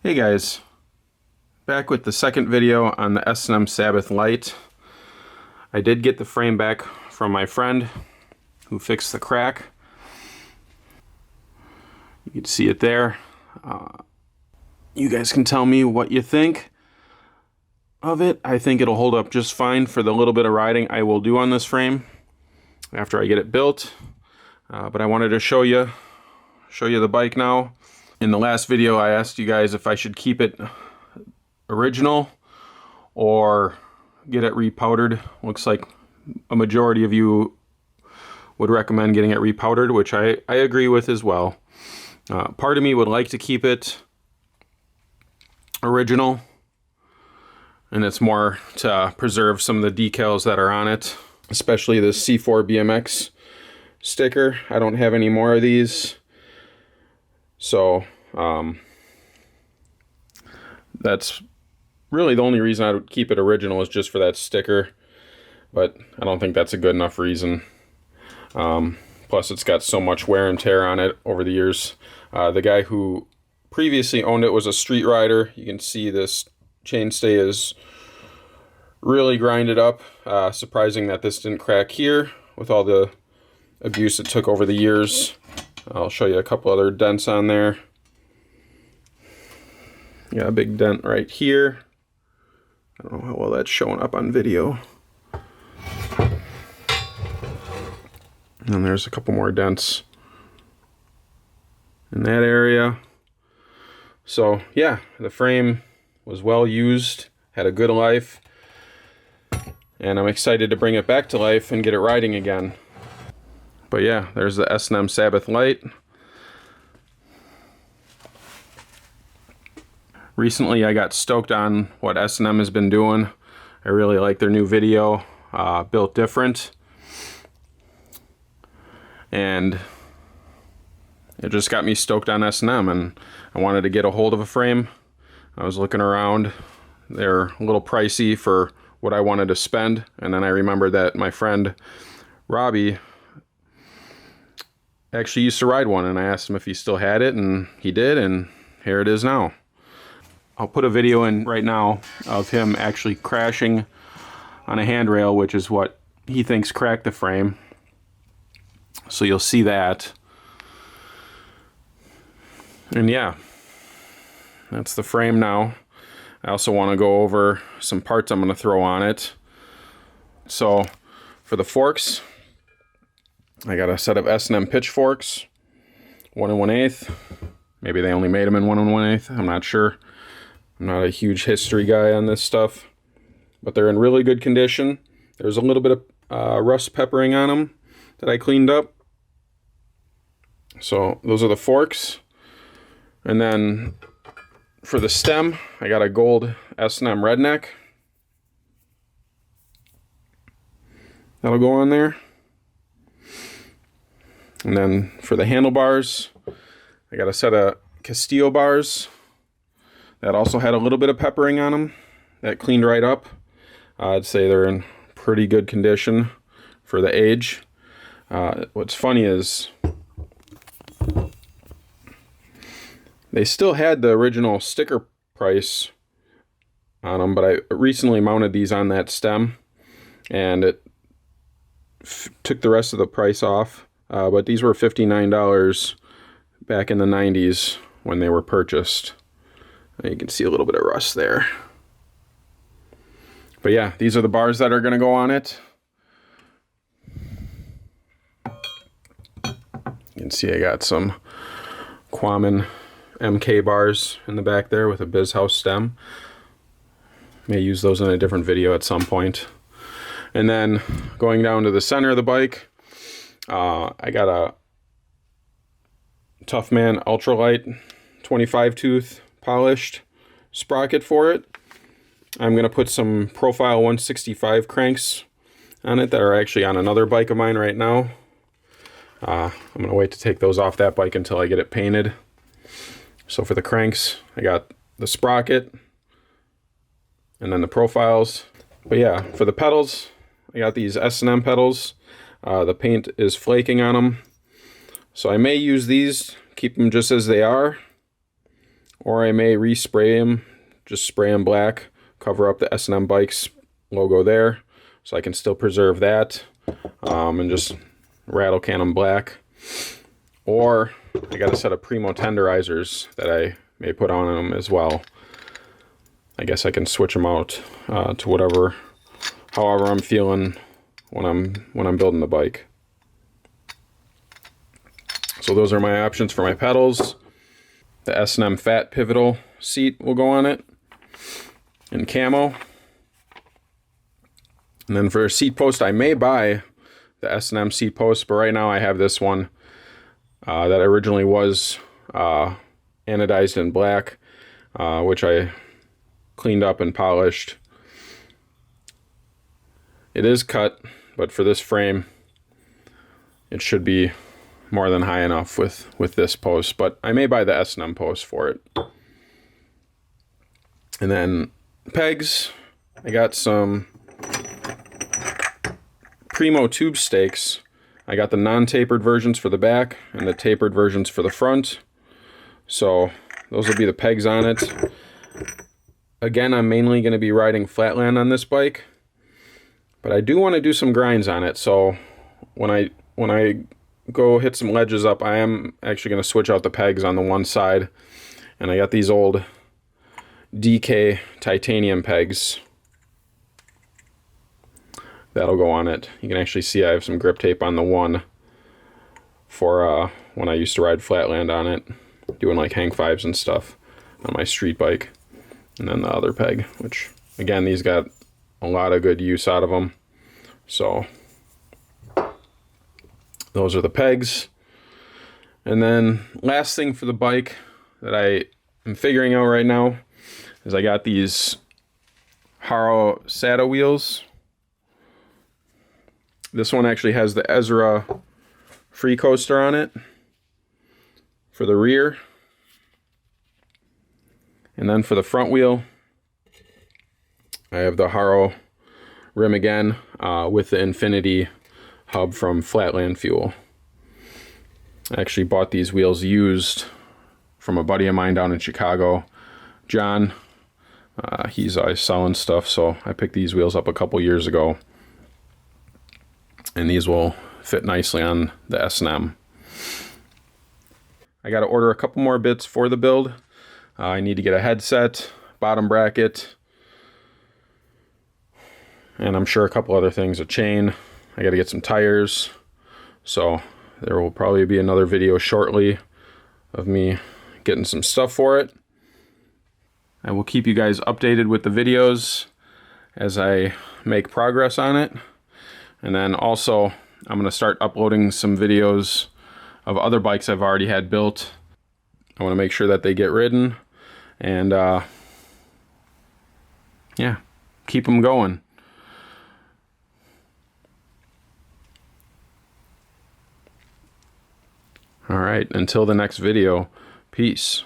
Hey guys, back with the second video on the S&M Sabbath Lite. I did get the frame back from my friend who fixed the crack. You can see it there. You guys can tell me what you think of it. I think it'll hold up just fine for the little bit of riding I will do on this frame after I get it built. But I wanted to show you the bike now. In the last video, I asked you guys if I should keep it original or get it repowdered. Looks like a majority of you would recommend getting it repowdered, which I agree with as well. Part of me would like to keep it original, and it's more to preserve some of the decals that are on it, especially the C4 BMX sticker. I don't have any more of these. So that's really the only reason I would keep it original, is just for that sticker, but I don't think that's a good enough reason. Plus it's got so much wear and tear on it over the years. The guy who previously owned it was a street rider. You can see this chainstay is really grinded up. Surprising that this didn't crack here with all the abuse it took over the years. I'll show you a couple other dents on there. Got a big dent right here. I don't know how well that's showing up on video. And there's a couple more dents in that area. So yeah, the frame was well used, had a good life, and I'm excited to bring it back to life and get it riding again. But yeah, there's the S&M Sabbath Lite. Recently I got stoked on what S&M has been doing. I really like their new video, Built Different. And it just got me stoked on S&M, and I wanted to get a hold of a frame. I was looking around. They're a little pricey for what I wanted to spend, and then I remembered that my friend Robbie actually used to ride one, and I asked him if he still had it, and he did, and here it is now. I'll put a video in right now of him actually crashing on a handrail, which is what he thinks cracked the frame. So you'll see that. And yeah, that's the frame now. I also want to go over some parts I'm going to throw on it. So for the forks, I got a set of S&M pitchforks, 1 1/8. Maybe they only made them in 1 1/8. I'm not sure. I'm not a huge history guy on this stuff, but they're in really good condition. There's a little bit of rust peppering on them that I cleaned up. So those are the forks. And then for the stem, I got a gold S&M redneck. That'll go on there. And then for the handlebars, I got a set of Castillo bars that also had a little bit of peppering on them that cleaned right up. I'd say they're in pretty good condition for the age. What's funny is they still had the original sticker price on them, but I recently mounted these on that stem, and it took the rest of the price off. But these were $59 back in the 90s when they were purchased. You can see a little bit of rust there. But yeah, these are the bars that are going to go on it. You can see I got some Quaman MK bars in the back there with a Biz House stem. May use those in a different video at some point. And then going down to the center of the bike, I got a Toughman Ultralight 25 tooth polished sprocket for it. I'm going to put some Profile 165 cranks on it that are actually on another bike of mine right now. I'm going to wait to take those off that bike until I get it painted. So for the cranks, I got the sprocket and then the profiles. But yeah, for the pedals, I got these S&M pedals. The paint is flaking on them, so I may use these, keep them just as they are, or I may respray them, just spray them black, cover up the S&M Bikes logo there, so I can still preserve that, and just rattle can them black. Or I got a set of Primo tenderizers that I may put on them as well. I guess I can switch them out to whatever, however I'm feeling when I'm building the bike. So those are my options for my pedals. The S&M Fat Pivotal seat will go on it in camo. And then for a seat post, I may buy the S&M seat post, but right now I have this one that originally was anodized in black, which I cleaned up and polished. It is cut, but for this frame, it should be more than high enough with this post, but I may buy the S&M post for it. And then pegs, I got some Primo tube stakes. I got the non-tapered versions for the back and the tapered versions for the front. So those will be the pegs on it. Again, I'm mainly going to be riding flatland on this bike, but I do want to do some grinds on it. So when I go hit some ledges up, I am actually going to switch out the pegs on the one side, and I got these old DK titanium pegs that'll go on it. You can actually see I have some grip tape on the one for when I used to ride flatland on it, doing like hang fives and stuff on my street bike. And then the other peg, which again, these got a lot of good use out of them. So those are the pegs. And then last thing for the bike that I am figuring out right now is I got these Haro SATA wheels. This one actually has the Ezra free coaster on it for the rear. And then for the front wheel, I have the Haro rim again with the Infinity hub from Flatland Fuel. I actually bought these wheels used from a buddy of mine down in Chicago, John. He's always selling stuff, so I picked these wheels up a couple years ago. And these will fit nicely on the S&M. I got to order a couple more bits for the build. I need to get a headset, bottom bracket, and I'm sure a couple other things, a chain. I got to get some tires. So there will probably be another video shortly of me getting some stuff for it. I will keep you guys updated with the videos as I make progress on it. And then also, I'm going to start uploading some videos of other bikes I've already had built. I want to make sure that they get ridden. And yeah, keep them going. All right, until the next video, peace.